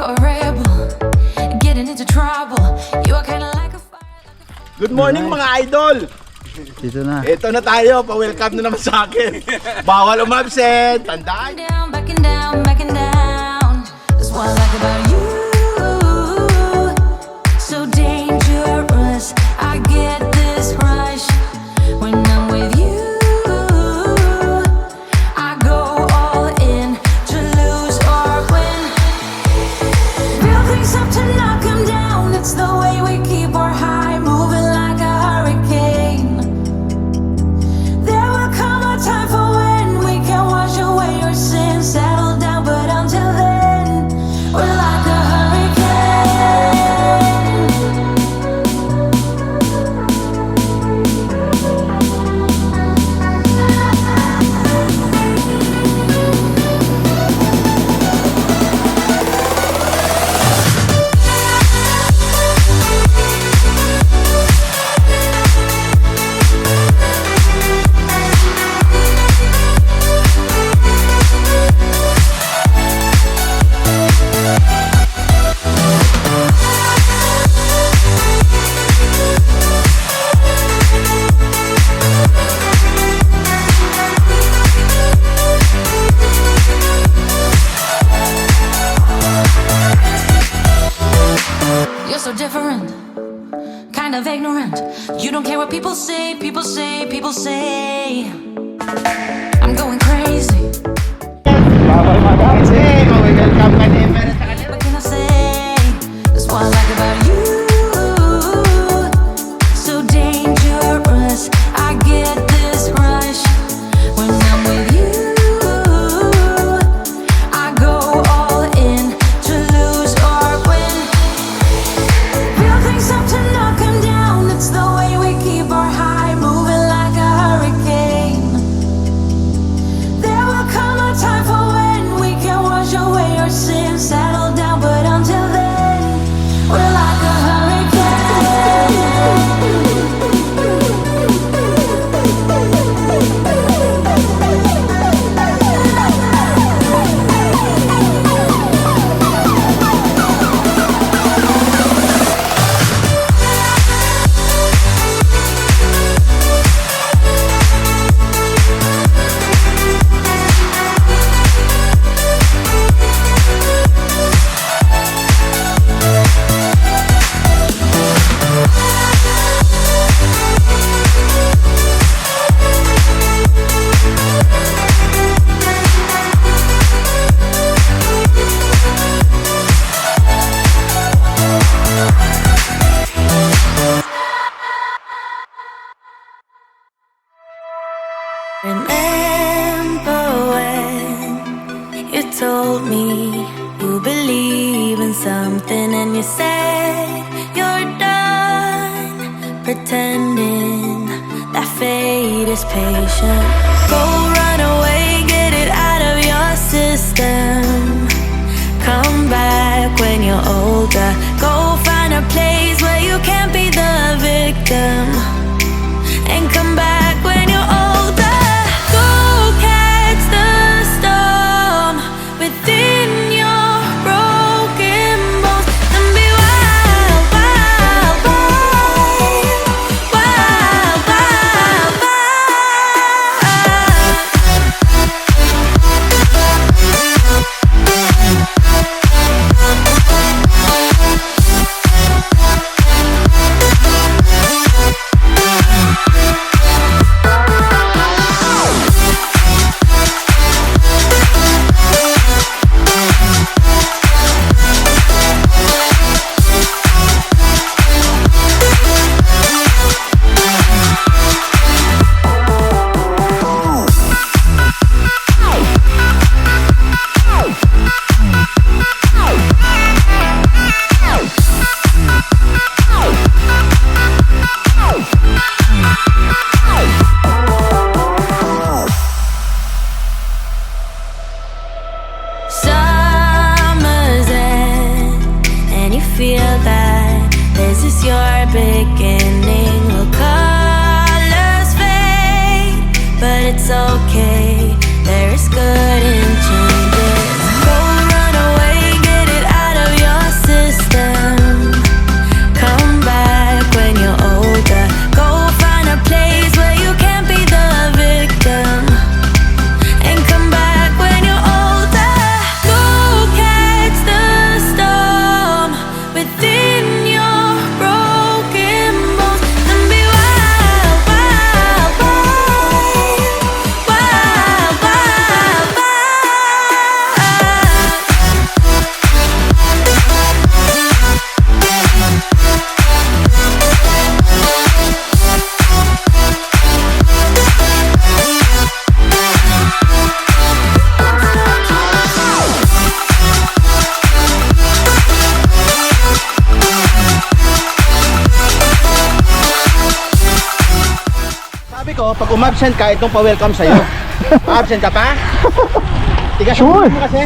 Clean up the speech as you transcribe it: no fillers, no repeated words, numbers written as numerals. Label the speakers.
Speaker 1: You're a rebel, getting into trouble. You are kinda like a fire.
Speaker 2: Good morning mga idol!
Speaker 3: Dito na.
Speaker 2: Ito na tayo, pa-welcome na naman sa akin. Bawal umabsent, tandaan.
Speaker 1: Backing down, backing down. That's what I like about you. So dangerous, I get this rush when I'm with you. I go all in to lose or win. Real things up to knock 'em down. It's the way we keep our high, moving like a hurricane. There will come a time for when we can wash away your sins, settle down, but until then, we're like a hurricane. You're so different, kind of ignorant. You don't care what people say, people say, people say. I'm going crazy.
Speaker 2: Bawal umabsent, ma-welcome ka din.
Speaker 1: What can I say? That's what I like about you. So dangerous, I get this rush when I'm with you. I go all in to lose or win. Real things up to knock 'em down. It's the way we keep our high, moving like a hurricane. There will come a time for when we can wash away our sins, settle down, but until then, we're like a Remember when you told me you believe in something and you said you're done pretending that fate is patient. Go run away, get it out of your system. Come back when you're older. Go find a place where you can't be the victim. And come back when you're older. Go catch the storm within your broken bones and be wild, wild, wild, wild, wild, wild. Summer's end, and you feel that this is your beginning. Will colors fade, but it's okay. There is good in changes. Go run away, get it out of
Speaker 2: ko, pag umabsent ka, itong pa-welcome sa'yo. Absent ka pa? Tigas
Speaker 3: Sure.
Speaker 2: mo kasi.